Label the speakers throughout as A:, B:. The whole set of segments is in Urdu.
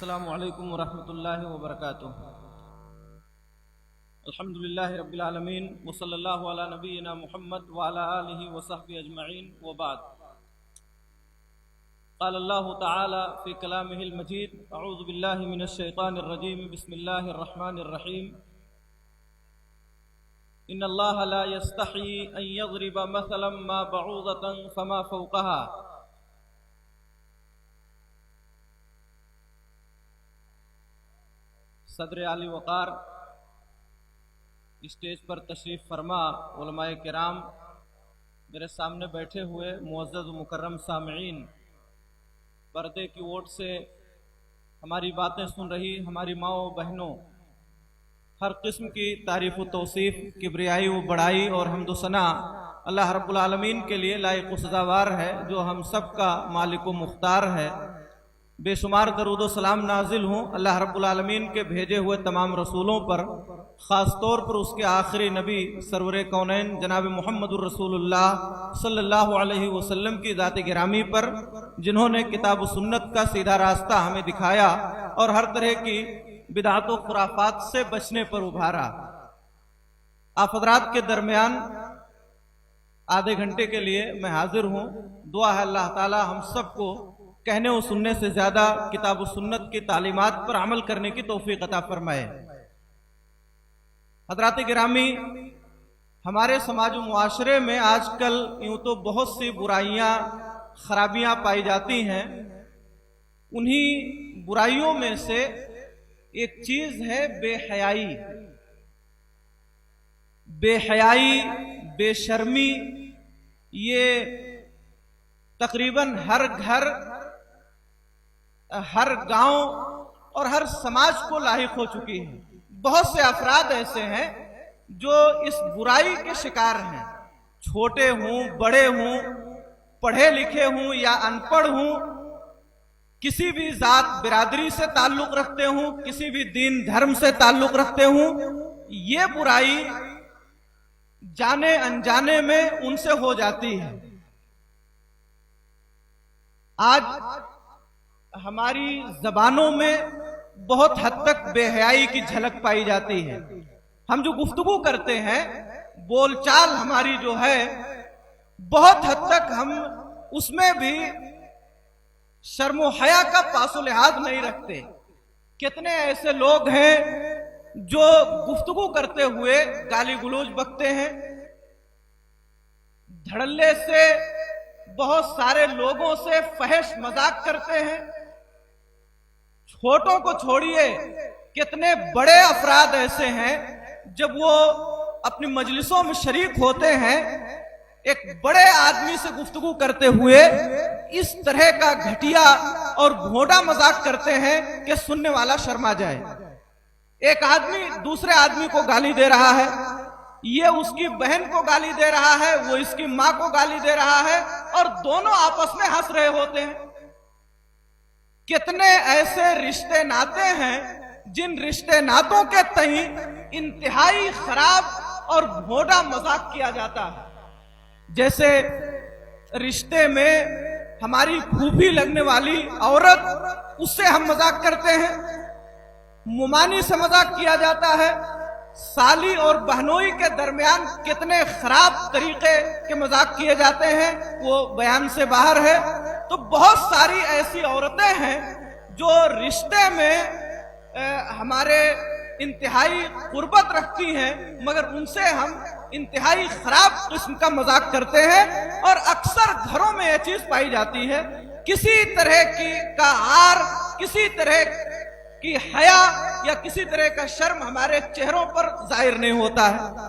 A: السلام علیکم ورحمۃ اللہ وبرکاتہ۔ الحمد للہ رب العالمین وصلی اللہ علی نبینا محمد وعلی آلہ وصحبہ اجمعین وبعد۔ قال اللہ تعالی فی کلامہ المجید اعوذ باللہ من الشیطان الرجیم بسم اللہ الرحمن الرحیم ان اللہ لا یستحی ان یضرب مثلا ما بعوضۃ فما فوقها۔ صدر عالی وقار اسٹیج پر تشریف فرما علماء کرام، میرے سامنے بیٹھے ہوئے معزز و مکرم سامعین، پردے کی اوٹ سے ہماری باتیں سن رہی ہماری ماؤں و بہنوں، ہر قسم کی تعریف و توصیف، کبریائی و بڑائی اور حمد و ثنا اللہ رب العالمین کے لیے لائق و سزاوار ہے، جو ہم سب کا مالک و مختار ہے۔ بے شمار درود و سلام نازل ہوں اللہ رب العالمین کے بھیجے ہوئے تمام رسولوں پر، خاص طور پر اس کے آخری نبی سرور کونین جناب محمد الرسول اللہ صلی اللہ علیہ وسلم کی ذات گرامی پر، جنہوں نے کتاب و سنت کا سیدھا راستہ ہمیں دکھایا اور ہر طرح کی بدعت و خرافات سے بچنے پر ابھارا۔ آپ حضرات کے درمیان آدھے گھنٹے کے لیے میں حاضر ہوں۔ دعا ہے اللہ تعالی ہم سب کو کہنے و سننے سے زیادہ کتاب و سنت کی تعلیمات پر عمل کرنے کی توفیق عطا فرمائے۔ حضرات گرامی، ہمارے سماج و معاشرے میں آج کل یوں تو بہت سی برائیاں، خرابیاں پائی جاتی ہیں۔ انہی برائیوں میں سے ایک چیز ہے بے حیائی۔ بے حیائی، بے شرمی، یہ تقریباً ہر گھر، ہر گاؤں اور ہر سماج کو لاحق ہو چکی ہے۔ بہت سے افراد ایسے ہیں جو اس برائی کے شکار ہیں، چھوٹے ہوں، بڑے ہوں، پڑھے لکھے ہوں یا ان پڑھ ہوں، کسی بھی ذات برادری سے تعلق رکھتے ہوں، کسی بھی دین دھرم سے تعلق رکھتے ہوں، یہ برائی جانے انجانے میں ان سے ہو جاتی ہے۔ آج ہماری زبانوں میں بہت حد تک بے حیائی کی جھلک پائی جاتی ہے۔ ہم جو گفتگو کرتے ہیں، بول چال ہماری جو ہے، بہت حد تک ہم اس میں بھی شرم و حیا کا پاس و لحاظ نہیں رکھتے۔ کتنے ایسے لوگ ہیں جو گفتگو کرتے ہوئے گالی گلوچ بکتے ہیں، دھڑلے سے بہت سارے لوگوں سے فحش مذاق کرتے ہیں۔ چھوٹوں کو چھوڑیے، کتنے بڑے افراد ایسے ہیں جب وہ اپنی مجلسوں میں شریک ہوتے ہیں، ایک بڑے آدمی سے گفتگو کرتے ہوئے اس طرح کا گھٹیا اور بھونڈا مذاق کرتے ہیں کہ سننے والا شرما جائے۔ ایک آدمی دوسرے آدمی کو گالی دے رہا ہے، یہ اس کی بہن کو گالی دے رہا ہے، وہ اس کی ماں کو گالی دے رہا ہے، اور دونوں آپس میں ہنس رہے ہوتے ہیں۔ کتنے ایسے رشتے ناتے ہیں جن رشتے ناتوں کے تئیں انتہائی خراب اور بھونڈا مذاق کیا جاتا ہے۔ جیسے رشتے میں ہماری پھوپھی لگنے والی عورت، اس سے ہم مذاق کرتے ہیں، ممانی سے مذاق کیا جاتا ہے۔ سالی اور بہنوئی کے درمیان کتنے خراب طریقے کے مذاق کیے جاتے ہیں، وہ بیان سے باہر ہے۔ تو بہت ساری ایسی عورتیں ہیں جو رشتے میں ہمارے انتہائی قربت رکھتی ہیں، مگر ان سے ہم انتہائی خراب قسم کا مذاق کرتے ہیں، اور اکثر گھروں میں یہ چیز پائی جاتی ہے۔ کسی طرح کا عار، کسی طرح کی حیا یا کسی طرح کا شرم ہمارے چہروں پر ظاہر نہیں ہوتا ہے۔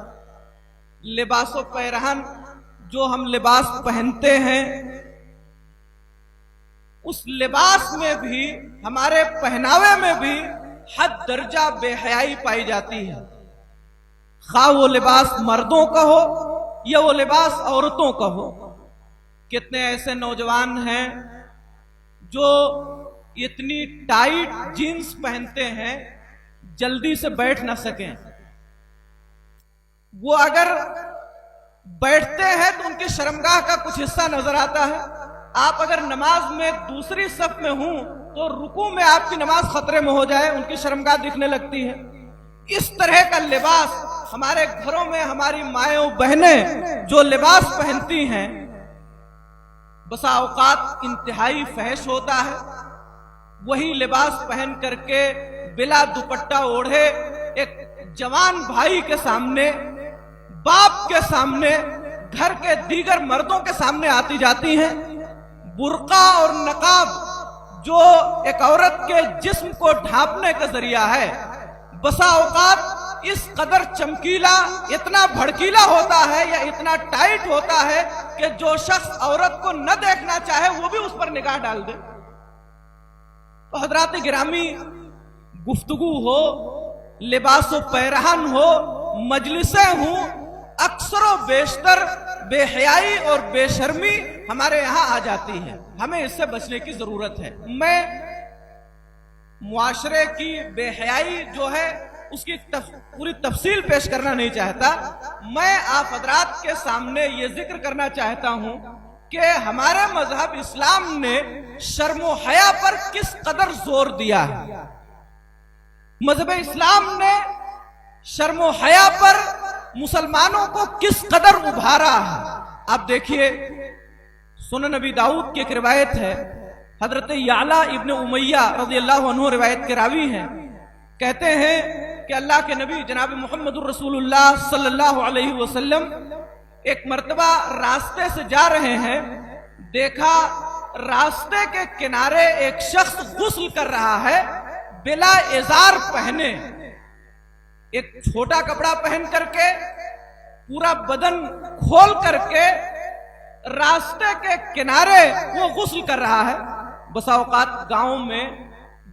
A: لباس و پیرہن، جو ہم لباس پہنتے ہیں، اس لباس میں بھی، ہمارے پہناوے میں بھی حد درجہ بے حیائی پائی جاتی ہے۔ خواہ وہ لباس مردوں کا ہو یا وہ لباس عورتوں کا ہو۔ کتنے ایسے نوجوان ہیں جو اتنی ٹائٹ جینز پہنتے ہیں جلدی سے بیٹھ نہ سکیں۔ وہ اگر بیٹھتے ہیں تو ان کی شرمگاہ کا کچھ حصہ نظر آتا ہے۔ آپ اگر نماز میں دوسری صف میں ہوں تو رکوع میں آپ کی نماز خطرے میں ہو جائے، ان کی شرمگاہ دکھنے لگتی ہے۔ اس طرح کا لباس ہمارے گھروں میں ہماری مائیں و بہنیں جو لباس پہنتی ہیں، بسا اوقات انتہائی فحش ہوتا ہے۔ وہی لباس پہن کر کے بلا دوپٹہ اوڑھے ایک جوان بھائی کے سامنے، باپ کے سامنے، گھر کے دیگر مردوں کے سامنے آتی جاتی ہیں۔ برقع اور نقاب جو ایک عورت کے جسم کو ڈھانپنے کا ذریعہ ہے، بسا اوقات اس قدر چمکیلا، اتنا بھڑکیلا ہوتا ہے یا اتنا ٹائٹ ہوتا ہے کہ جو شخص عورت کو نہ دیکھنا چاہے وہ بھی اس پر نگاہ ڈال دے۔ تو حضرات گرامی، گفتگو ہو، لباس و پیرہن ہو، مجلسیں ہوں، اکثر و بیشتر بے حیائی اور بے شرمی ہمارے یہاں آ جاتی ہے۔ ہمیں اس سے بچنے کی ضرورت ہے۔ میں معاشرے کی بے حیائی جو ہے اس کی پوری تفصیل پیش کرنا نہیں چاہتا، میں آپ حضرات کے سامنے یہ ذکر کرنا چاہتا ہوں کہ ہمارے مذہب اسلام نے شرم و حیا پر کس قدر زور دیا ہے۔ مذہب اسلام نے شرم و حیا پر مسلمانوں کو کس قدر ابھارا ہے۔ آپ دیکھیے، سنن نبی داؤد کی ایک روایت ہے، حضرت یعلا ابن امیہ رضی اللہ عنہ روایت کے راوی ہیں، کہتے ہیں کہ اللہ کے نبی جناب محمد الرسول اللہ صلی اللہ علیہ وسلم ایک مرتبہ راستے سے جا رہے ہیں، دیکھا راستے کے کنارے ایک شخص غسل کر رہا ہے بلا ازار پہنے، ایک چھوٹا کپڑا پہن کر کے، پورا بدن کھول کر کے راستے کے کنارے وہ غسل کر رہا ہے۔ بسا اوقات گاؤں میں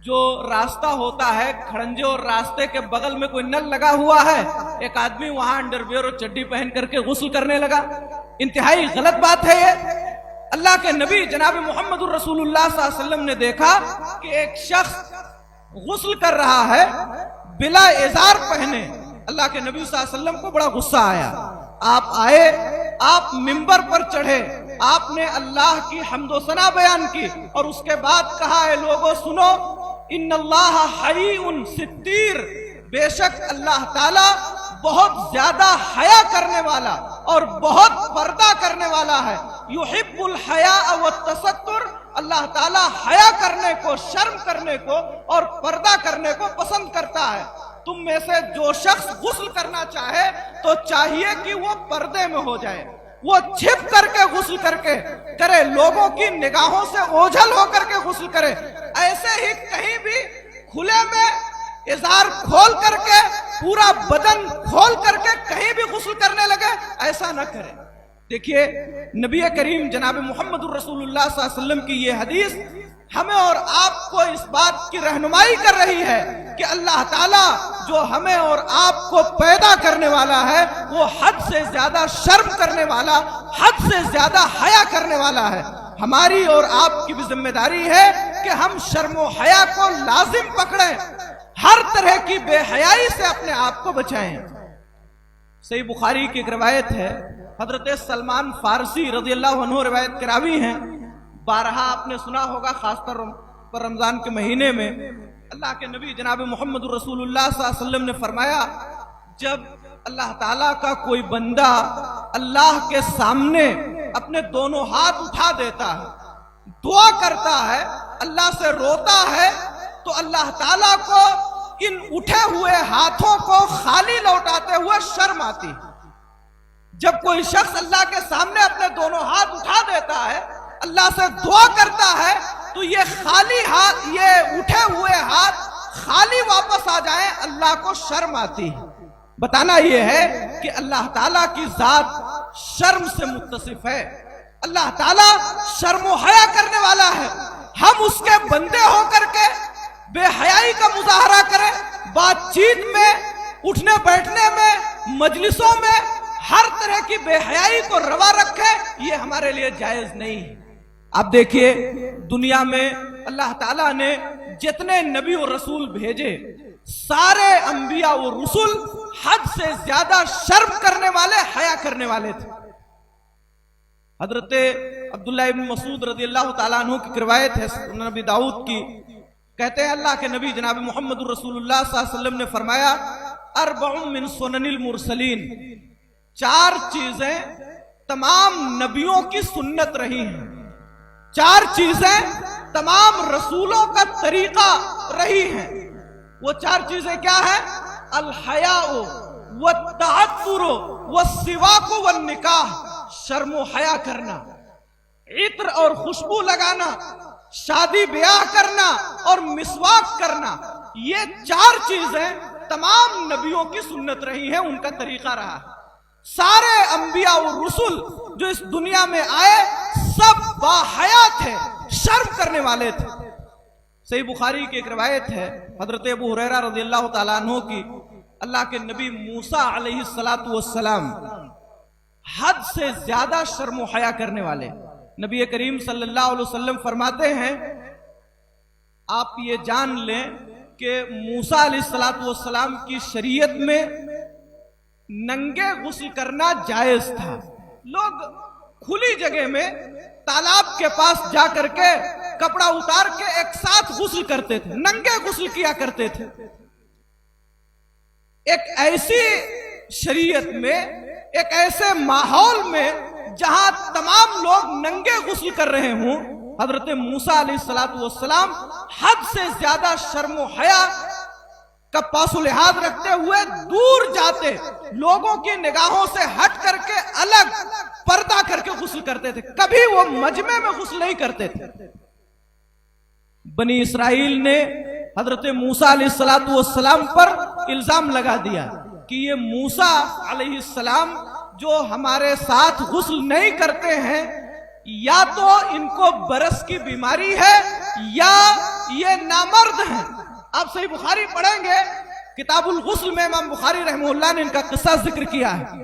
A: جو راستہ ہوتا ہے کھڑنجے اور راستے کے بغل میں کوئی نل لگا ہوا ہے، ایک آدمی وہاں انڈرویئر اور چڈی پہن کر کے غسل کرنے لگا۔ انتہائی غلط بات ہے یہ۔ اللہ کے نبی جناب محمد الرسول اللہ صلی اللہ علیہ وسلم نے دیکھا کہ ایک شخص غسل کر رہا ہے بلا ازار پہنے۔ اللہ کے نبی صلی اللہ علیہ وسلم کو بڑا غصہ آیا۔ آپ آئے، آپ منبر پر چڑھے، آپ نے اللہ کی حمد و ثنا بیان کی اور اس کے بعد کہا، اے لوگوں سنو، ان اللہ حیی ستیر، بے شک اللہ تعالی بہت زیادہ حیا کرنے والا اور بہت پردہ کرنے والا ہے۔ یحب الحیاء والتستر، اللہ تعالی حیا کرنے کو، شرم کرنے کو اور پردہ کرنے کو پسند کرتا ہے۔ تم میں سے جو شخص غسل کرنا چاہے تو چاہیے کہ وہ پردے میں ہو جائے، وہ چھپ کر کے غسل کرے، لوگوں کی نگاہوں سے اوجھل ہو کر کے غسل کرے۔ ایسے ہی کہیں بھی کھلے میں ازار کھول کر کے، پورا بدن کھول کر کے کہیں بھی غسل کرنے لگے، ایسا نہ کرے۔ دیکھیے، نبی کریم جناب محمد الرسول اللہ صلی اللہ علیہ وسلم کی یہ حدیث ہمیں اور آپ کو اس بات کی رہنمائی کر رہی ہے کہ اللہ تعالیٰ جو ہمیں اور آپ کو پیدا کرنے والا ہے، وہ حد سے زیادہ شرم کرنے والا، حد سے زیادہ حیا کرنے والا ہے۔ ہماری اور آپ کی بھی ذمہ داری ہے کہ ہم شرم و حیا کو لازم پکڑیں، ہر طرح کی بے حیائی سے اپنے آپ کو بچائیں۔ صحیح بخاری کی ایک روایت ہے، حضرت سلمان فارسی رضی اللہ عنہ روایت کے راوی ہیں، بارہا آپ نے سنا ہوگا، خاص طور پر رمضان کے مہینے میں اللہ کے نبی جناب محمد الرسول اللہ صلی اللہ علیہ وسلم نے فرمایا، جب اللہ تعالیٰ کا کوئی بندہ اللہ کے سامنے اپنے دونوں ہاتھ اٹھا دیتا ہے، دعا کرتا ہے، اللہ سے روتا ہے، تو اللہ تعالیٰ کو ان اٹھے ہوئے ہاتھوں کو خالی لوٹاتے ہوئے شرم آتی۔ جب کوئی شخص اللہ کے سامنے اپنے دونوں ہاتھ اٹھا دیتا ہے، اللہ سے دعا کرتا ہے، تو یہ خالی ہاتھ، یہ اٹھے ہوئے ہاتھ خالی واپس آ جائیں، اللہ کو شرم آتی ہے۔ بتانا یہ ہے کہ اللہ تعالیٰ کی ذات شرم سے متصف ہے، اللہ تعالیٰ شرم و حیا کرنے والا ہے۔ ہم اس کے بندے ہو کر کے بے حیائی کا مظاہرہ کریں، بات چیت میں، اٹھنے بیٹھنے میں، مجلسوں میں ہر طرح کی بے حیائی کو روا رکھے، یہ ہمارے لیے جائز نہیں ہے۔ آپ دیکھیے، دنیا میں اللہ تعالیٰ نے جتنے نبی اور رسول بھیجے، سارے انبیاء و رسول حد سے زیادہ شرم کرنے والے، حیا کرنے والے تھے۔ حضرت عبداللہ ابن مسعود رضی اللہ تعالیٰ عنہ کی روایت ہے، سنن نبی داؤد کی، کہتے ہیں اللہ کے نبی جناب محمد الرسول اللہ صلی اللہ علیہ وسلم نے فرمایا اربع من سنن المرسلین، 4 چیزیں تمام نبیوں کی سنت رہی ہیں، 4 چیزیں تمام رسولوں کا طریقہ رہی ہیں۔ وہ 4 چیزیں کیا ہیں؟ الحیاء والتعطر والسواک والنکاح، شرم و حیا کرنا، عطر اور خوشبو لگانا، شادی بیاہ کرنا اور مسواک کرنا، یہ 4 چیزیں تمام نبیوں کی سنت رہی ہیں، ان کا طریقہ رہا ہے۔ سارے انبیاء اور رسول جو اس دنیا میں آئے سب باحیا تھے، شرم کرنے والے تھے۔ صحیح بخاری کی ایک روایت ہے حضرت ابو ہریرہ رضی اللہ تعالیٰ عنہ کی، اللہ کے نبی موسیٰ علیہ السلام حد سے زیادہ شرم و حیا کرنے والے، نبی کریم صلی اللہ علیہ وسلم فرماتے ہیں آپ یہ جان لیں کہ موسیٰ علیہ السلام کی شریعت میں ننگے غسل کرنا جائز تھا۔ لوگ کھلی جگہ میں تالاب کے پاس جا کر کے کپڑا اتار کے ایک ساتھ غسل کرتے تھے، ننگے غسل کیا کرتے تھے۔ ایک ایسی شریعت میں، ایک ایسے ماحول میں جہاں تمام لوگ ننگے غسل کر رہے ہوں، حضرت موسیٰ علیہ السلام حد سے زیادہ شرم و حیا کا پاس و لحاظ رکھتے ہوئے دور جاتے، لوگوں کی نگاہوں سے ہٹ کر کے الگ پردہ کر کے غسل کرتے تھے، کبھی وہ مجمع میں غسل نہیں کرتے تھے۔ بنی اسرائیل نے حضرت موسیٰ علیہ السلام پر الزام لگا دیا کہ یہ موسیٰ علیہ السلام جو ہمارے ساتھ غسل نہیں کرتے ہیں، یا تو ان کو برس کی بیماری ہے یا یہ نامرد ہیں۔ آپ صحیح بخاری پڑھیں گے، کتاب الغسل میں امام بخاری رحمہ اللہ نے ان کا قصہ ذکر کیا ہے۔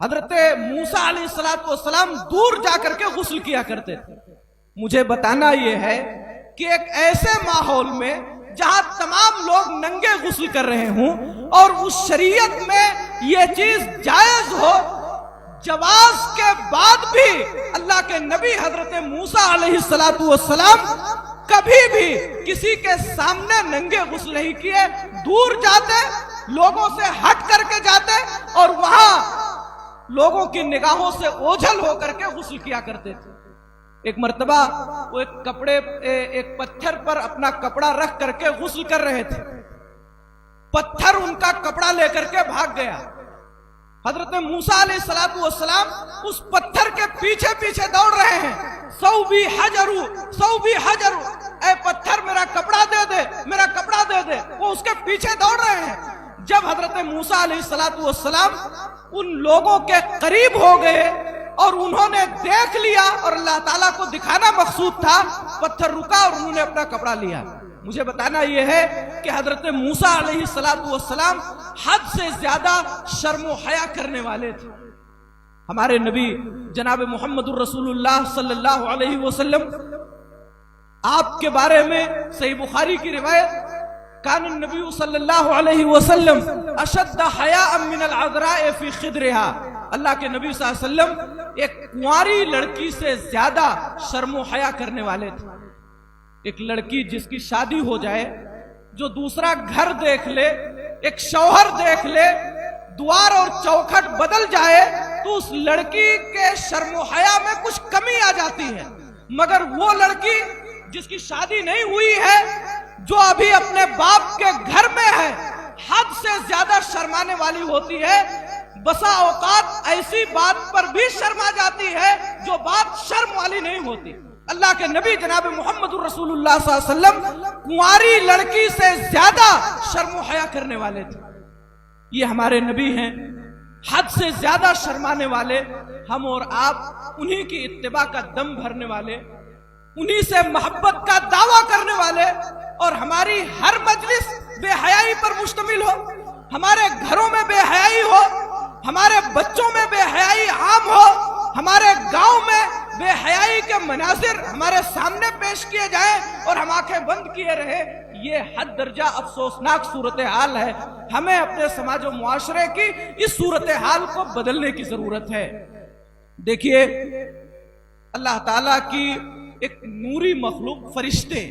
A: حضرت موسیٰ علیہ السلام دور جا کر کے غسل کیا کرتے تھے۔ مجھے بتانا یہ ہے کہ ایک ایسے ماحول میں جہاں تمام لوگ ننگے غسل کر رہے ہوں اور اس شریعت میں یہ چیز جائز ہو، جواز کے بعد بھی اللہ کے نبی حضرت موسیٰ علیہ السلام کبھی بھی کسی کے سامنے ننگے غسل نہیں کیے، دور جاتے، لوگوں سے ہٹ کر کے جاتے اور وہاں لوگوں کی نگاہوں سے اوجھل ہو کر کے غسل کیا کرتے تھے۔ ایک مرتبہ وہ ایک پتھر پر اپنا کپڑا رکھ کر کے غسل کر رہے تھے، پتھر ان کا کپڑا لے کر کے بھاگ گیا۔ حضرت موسیٰ علیہ السلام اس پتھر کے پیچھے پیچھے دوڑ رہے ہیں، صوبی حجر، اے پتھر میرا کپڑا دے دے، میرا کپڑا دے دے، وہ اس کے پیچھے دوڑ رہے ہیں۔ جب حضرت موسیٰ علیہ السلام ان لوگوں کے قریب ہو گئے اور انہوں نے دیکھ لیا اور اللہ تعالیٰ کو دکھانا مقصود تھا، پتھر رکا اور انہوں نے اپنا کپڑا لیا۔ مجھے بتانا یہ ہے کہ حضرت موسیٰ علیہ السلام حد سے زیادہ شرم و حیا کرنے والے تھے۔ ہمارے نبی جناب محمد الرسول اللہ صلی اللہ علیہ وسلم، آپ کے بارے میں صحیح بخاری کی روایت، کان النبی صلی اللہ علیہ وسلم اشد حیاء من العذراء فی خدرها، اللہ کے نبی صلی اللہ علیہ وسلم ایک کنواری لڑکی سے زیادہ شرم و حیا کرنے والے تھے۔ ایک لڑکی جس کی شادی ہو جائے، جو دوسرا گھر دیکھ لے، ایک شوہر دیکھ لے، دوار اور چوکھٹ بدل جائے تو اس لڑکی کے شرم و حیا میں کچھ کمی آ جاتی ہے، مگر وہ لڑکی جس کی شادی نہیں ہوئی ہے، جو ابھی اپنے باپ کے گھر میں ہے، حد سے زیادہ شرمانے والی ہوتی ہے۔ بسا اوقات ایسی بات پر بھی شرم آ جاتی ہے جو بات شرم والی نہیں ہوتی۔ اللہ کے نبی جناب محمد الرسول اللہ صلی اللہ علیہ وسلم کنواری لڑکی سے زیادہ شرم و حیا کرنے والے تھے۔ یہ ہمارے نبی ہیں، حد سے زیادہ شرمانے والے، ہم اور آپ انہی کی اتباع کا دم بھرنے والے، انہی سے محبت کا دعویٰ کرنے والے، اور ہماری ہر مجلس بے حیائی پر مشتمل ہو، ہمارے گھروں میں بے حیائی ہو، ہمارے بچوں میں بے حیائی عام ہو، ہمارے گاؤں میں بے حیائی کے مناظر ہمارے سامنے پیش کیے جائیں اور ہم آنکھیں بند کیے رہے، یہ حد درجہ افسوسناک صورتحال ہے۔ ہمیں اپنے سماج و معاشرے کی اس صورتحال کو بدلنے کی ضرورت ہے۔ دیکھیے، اللہ تعالیٰ کی ایک نوری مخلوق فرشتے،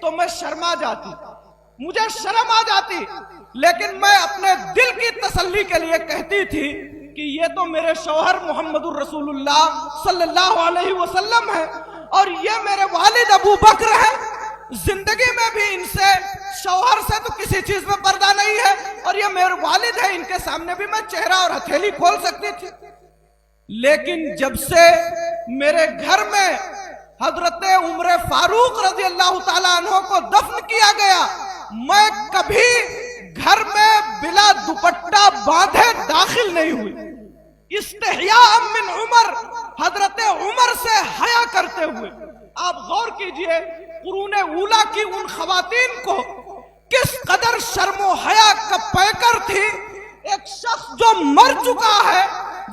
A: تو میں شرما جاتی، مجھے شرم آ جاتی، لیکن میں اپنے دل کی تسلی کے لیے کہتی تھی کہ یہ تو میرے شوہر محمد الرسول اللہ صلی اللہ علیہ وسلم ہے، اور یہ میرے والد ابو بکر ہیں، زندگی میں بھی ان سے شوہر سے تو کسی چیز میں پردہ نہیں ہے، اور یہ میرے والد ہیں، ان کے سامنے بھی میں چہرہ اور ہتھیلی کھول سکتی تھی۔ لیکن جب سے میرے گھر میں حضرت عمر فاروق رضی اللہ تعالیٰ عنہ کو دفن کیا گیا، میں کبھی گھر میں بلا دوپٹہ باندھے داخل نہیں ہوئی، استحیاء من عمر، حضرت عمر سے حیا کرتے ہوئے۔ آپ غور کیجئے قرون اولیٰ کی ان خواتین کو کس قدر شرم و حیا کا پیکر تھی۔ ایک شخص جو مر چکا ہے،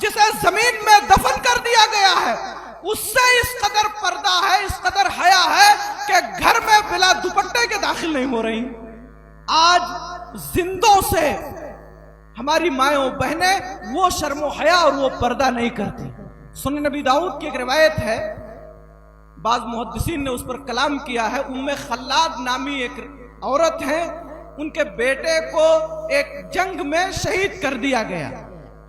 A: جسے زمین میں دفن کر دیا گیا ہے، اس سے اس قدر پردہ ہے، اس قدر حیا ہے کہ گھر میں بلا دوپٹے کے داخل نہیں ہو رہی۔ آج زندوں سے ہماری مائیں و بہنیں وہ شرم و حیا اور وہ پردہ نہیں کرتی۔ سنن نبی داؤد کی ایک روایت ہے، بعض محدثین نے اس پر کلام کیا ہے، ام خلاد نامی ایک عورت ہے، ان کے بیٹے کو ایک جنگ میں شہید کر دیا گیا۔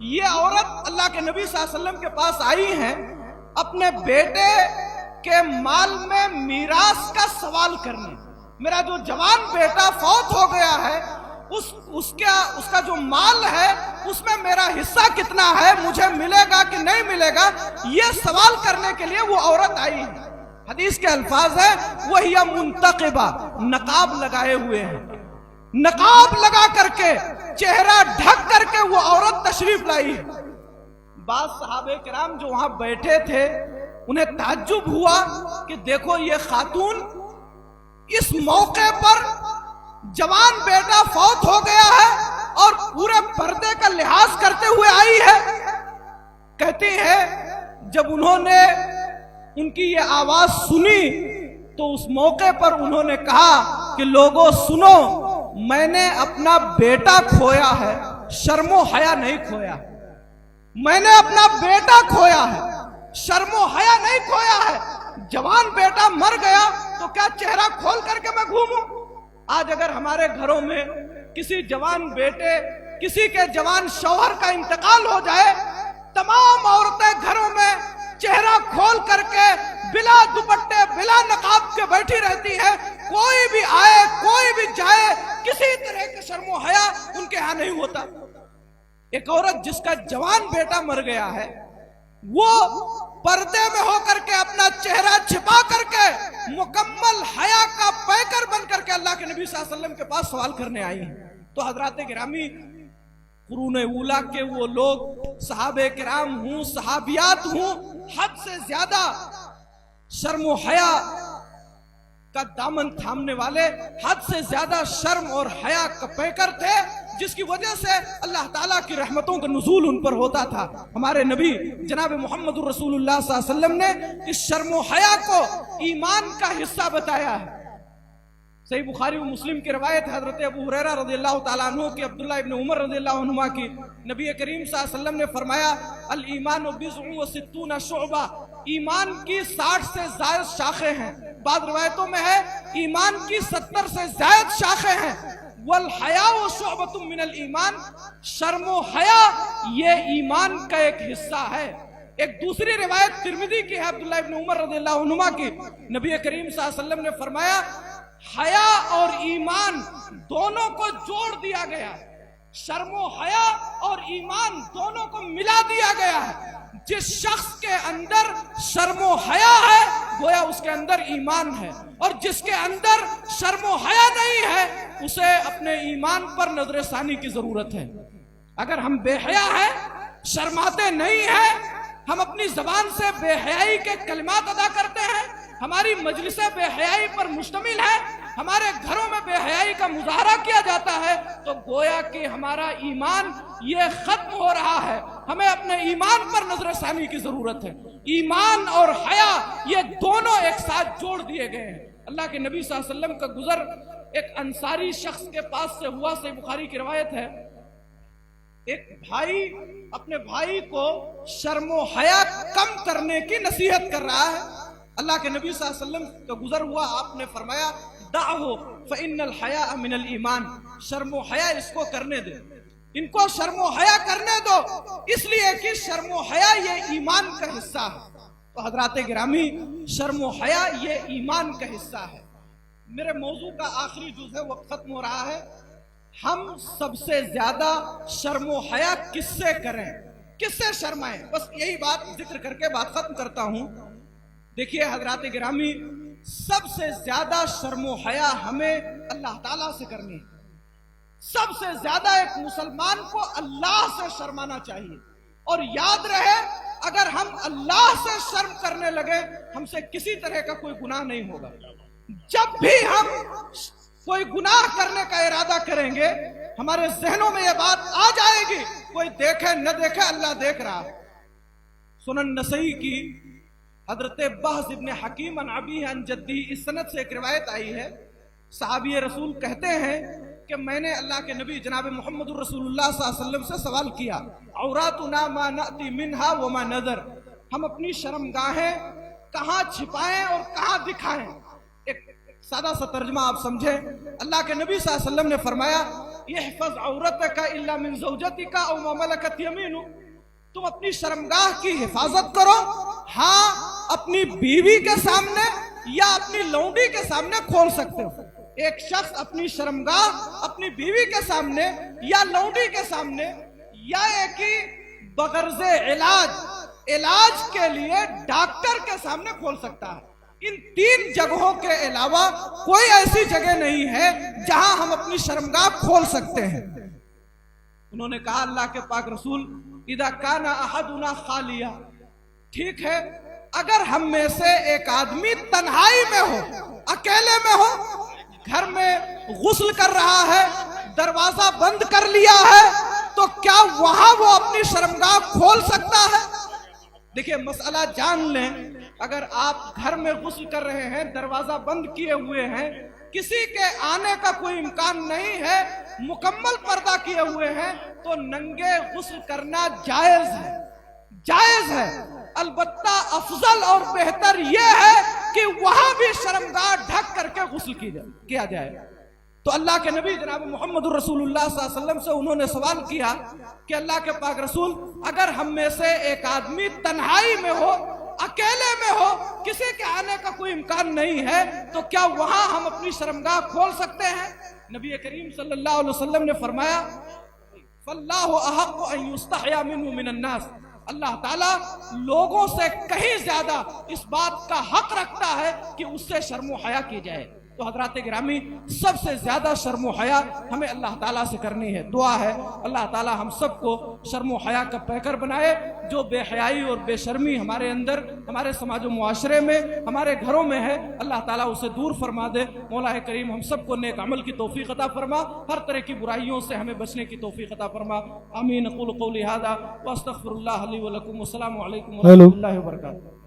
A: یہ عورت اللہ کے نبی صلی اللہ علیہ وسلم کے پاس آئی ہیں اپنے بیٹے کے مال میں میراث کا سوال کرنے۔ میرا جو جوان بیٹا فوت ہو گیا ہے، اس کا جو مال ہے اس میں میرا حصہ کتنا ہے، مجھے ملے گا کہ نہیں ملے گا، یہ سوال کرنے کے لیے وہ عورت آئی ہے۔ حدیث کے الفاظ ہے وَهِيَ مُنْتَقِبَةٌ، نقاب لگائے ہوئے ہیں، نقاب لگا کر کے چہرہ ڈھک کر کے وہ عورت تشریف لائی ہے۔ بعض صحابہ کرام جو وہاں بیٹھے تھے انہیں تعجب ہوا کہ دیکھو یہ خاتون اس موقع پر جوان بیٹا فوت ہو گیا ہے اور پورے پردے کا لحاظ کرتے ہوئے آئی ہے۔ کہتی ہے جب انہوں نے ان کی یہ آواز سنی تو اس موقع پر انہوں نے کہا کہ لوگوں سنو، میں نے اپنا بیٹا کھویا ہے، شرم و حیا نہیں کھویا، میں نے اپنا بیٹا کھویا ہے، شرم و حیا نہیں کھویا ہے۔ جوان بیٹا مر گیا تو کیا چہرہ کھول کر کے میں گھوموں؟ آج اگر ہمارے گھروں میں کسی جوان بیٹے، کسی کے جوان شوہر کا انتقال ہو جائے، تمام عورتیں گھروں میں چہرہ کھول کر کے بلا دوپٹے بلا نقاب کے بیٹھی رہتی ہے، کوئی بھی آئے کوئی بھی جائے کسی طرح کے شرم و حیا ان کے ہاں نہیں ہوتا۔ ایک عورت جس کا جوان بیٹا مر گیا ہے، وہ پردے میں ہو کر کے اپنا چہرہ چھپا کر کے مکمل حیا کا پیکر بن کر کے اللہ کے نبی صلی اللہ علیہ وسلم کے پاس سوال کرنے آئی ہیں۔ تو حضرات گرامی، قرون اولیٰ کے وہ لوگ، صحابہ کرام ہوں، صحابیات ہوں، حد سے زیادہ شرم و حیا کا دامن تھامنے والے، حد سے زیادہ شرم اور حیا کا پیکر تھے، جس کی وجہ سے اللہ تعالیٰ کی رحمتوں کا نزول ان پر ہوتا تھا۔ ہمارے نبی جناب محمد الرسول اللہ صلی اللہ علیہ وسلم نے اس شرم و حیا کو ایمان کا حصہ بتایا ہے۔ صحیح بخاری و مسلم کی روایت حضرت ابو ہریرہ رضی اللہ تعالیٰ عنہ کی، عبداللہ ابن عمر رضی اللہ عنہما کی، نبی کریم صلی اللہ علیہ وسلم نے فرمایا الایمان بضع و ستون شعبہ، ایمان کی 60 سے زائد شاخیں ہیں۔ بعض روایتوں میں ہے ایمان کی 70 سے زائد شاخیں ہیں۔ والحیاء شعبۃ من الایمان، شرم و حیا یہ ایمان کا ایک حصہ ہے۔ ایک دوسری روایت ترمذی کی ہے عبداللہ ابن عمر رضی اللہ عنہما کی، نبی کریم صلی اللہ علیہ وسلم نے فرمایا حیا اور ایمان دونوں کو جوڑ دیا گیا ہے، شرم و حیا اور ایمان دونوں کو ملا دیا گیا ہے۔ جس شخص کے اندر شرم و حیا ہے گویا اس کے اندر ایمان ہے، اور جس کے اندر شرم و حیا نہیں ہے اسے اپنے ایمان پر نظر ثانی کی ضرورت ہے۔ اگر ہم بے حیا ہیں، شرماتے نہیں ہیں، ہم اپنی زبان سے بے حیائی کے کلمات ادا کرتے ہیں، ہماری مجلسیں بے حیائی پر مشتمل ہے، ہمارے گھروں میں بے حیائی کا مظاہرہ کیا جاتا ہے، تو گویا کہ ہمارا ایمان یہ ختم ہو رہا ہے۔ ہمیں اپنے ایمان پر نظر ثانی کی ضرورت ہے۔ ایمان اور حیا یہ دونوں ایک ساتھ جوڑ دیے گئے ہیں۔ اللہ کے نبی صلی اللہ علیہ وسلم کا گزر ایک انصاری شخص کے پاس سے ہوا، صحیح بخاری کی روایت ہے۔ ایک بھائی اپنے بھائی کو شرم و حیا کم کرنے کی نصیحت کر رہا ہے۔ اللہ کے نبی صلی اللہ علیہ وسلم کا گزر ہوا، آپ نے فرمایا دعہو فإن الحیاء من الایمان، شرم و حیا اس کو کرنے دے، ان کو شرم و حیا کرنے دو، اس لیے کہ شرم و حیا یہ ایمان کا حصہ ہے۔ تو حضرات گرامی، شرم و حیا یہ ایمان کا حصہ ہے۔ میرے موضوع کا آخری جز ہے، وقت ختم ہو رہا ہے۔ ہم سب سے زیادہ شرم و حیا کس سے کریں، کس سے شرمائیں؟ بس یہی بات ذکر کر کے بات ختم کرتا ہوں۔ دیکھیے حضرات گرامی، سب سے زیادہ شرم و حیا ہمیں اللہ تعالیٰ سے کرنی ہے۔ سب سے زیادہ ایک مسلمان کو اللہ سے شرمانا چاہیے، اور یاد رہے اگر ہم اللہ سے شرم کرنے لگے ہم سے کسی طرح کا کوئی گناہ نہیں ہوگا۔ جب بھی ہم کوئی گناہ کرنے کا ارادہ کریں گے ہمارے ذہنوں میں یہ بات آ جائے گی، کوئی دیکھے نہ دیکھے اللہ دیکھ رہا ہے۔ سنن نسائی کی حضرت بہز ابن حکیم عن ابیہ عن جدی، اس سند سے ایک روایت آئی ہے، صحابی رسول کہتے ہیں کہ میں نے اللہ کے نبی جناب محمد الرسول اللہ صلی اللہ علیہ وسلم سے سوال کیا، عوراتنا ما نأتی منہا وما نظر، ہم اپنی شرمگاہیں کہاں چھپائیں اور کہاں دکھائیں؟ ایک سادہ سا ترجمہ آپ سمجھیں۔ اللہ کے نبی صلی اللہ علیہ وسلم نے فرمایا، احفظ عورتک الا من زوجتک او ما ملکت یمینک، تم اپنی شرمگاہ کی حفاظت کرو، ہاں اپنی بیوی کے سامنے یا اپنی لونڈی کے سامنے کھول سکتے ہو۔ ایک شخص اپنی شرمگاہ اپنی بیوی کے سامنے یا لونڈی کے سامنے، یا ایک ہی بغرض علاج کے لیے ڈاکٹر کے سامنے کھول سکتا ہے۔ ان تین جگہوں کے علاوہ کوئی ایسی جگہ نہیں ہے جہاں ہم اپنی شرمگاہ کھول سکتے ہیں۔ انہوں نے کہا اللہ کے پاک رسول، اذا کان احدنا خالیہ، ٹھیک ہے اگر ہم میں سے ایک آدمی تنہائی میں ہو، اکیلے میں ہو، گھر میں غسل کر رہا ہے، دروازہ بند کر لیا ہے، تو کیا وہاں وہ اپنی شرمگاہ کھول سکتا ہے؟ دیکھیں مسئلہ جان لیں، اگر آپ گھر میں غسل کر رہے ہیں، دروازہ بند کیے ہوئے ہیں، کسی کے آنے کا کوئی امکان نہیں ہے، مکمل پردہ کیے ہوئے ہیں، تو ننگے غسل کرنا جائز ہے، جائز ہے۔ البتہ افضل اور بہتر یہ ہے کہ وہاں بھی شرمگاہ ڈھک کر کے غسل کیا جائے۔ تو اللہ کے نبی جناب محمد الرسول اللہ صلی اللہ علیہ وسلم سے انہوں نے سوال کیا کہ اللہ کے پاک رسول، اگر ہم میں سے ایک آدمی تنہائی میں ہو، اکیلے میں ہو، کسی کے آنے کا کوئی امکان نہیں ہے، تو کیا وہاں ہم اپنی شرمگاہ کھول سکتے ہیں؟ نبی کریم صلی اللہ علیہ وسلم نے فرمایا، فَاللَّهُ أَحَقُّ أَن يُسْتَحْيَا مِنْهُ مِنَ النَّاسِ، اللہ تعالیٰ لوگوں سے کہیں زیادہ اس بات کا حق رکھتا ہے کہ اس سے شرم و حیا کی جائے۔ تو حضرات گرامی، سب سے زیادہ شرم و حیا ہمیں اللہ تعالیٰ سے کرنی ہے۔ دعا ہے اللہ تعالیٰ ہم سب کو شرم و حیا کا پیکر بنائے۔ جو بے حیائی اور بے شرمی ہمارے اندر، ہمارے سماج و معاشرے میں، ہمارے گھروں میں ہے، اللہ تعالیٰ اسے دور فرما دے۔ مولا کریم ہم سب کو نیک عمل کی توفیق عطا فرما، ہر طرح کی برائیوں سے ہمیں بچنے کی توفیق عطا فرما۔ آمین۔ اقول قولی ھذا واستغفر اللہ لی ولکم۔ السلام علیکم ورحمۃ اللہ وبرکاتہ۔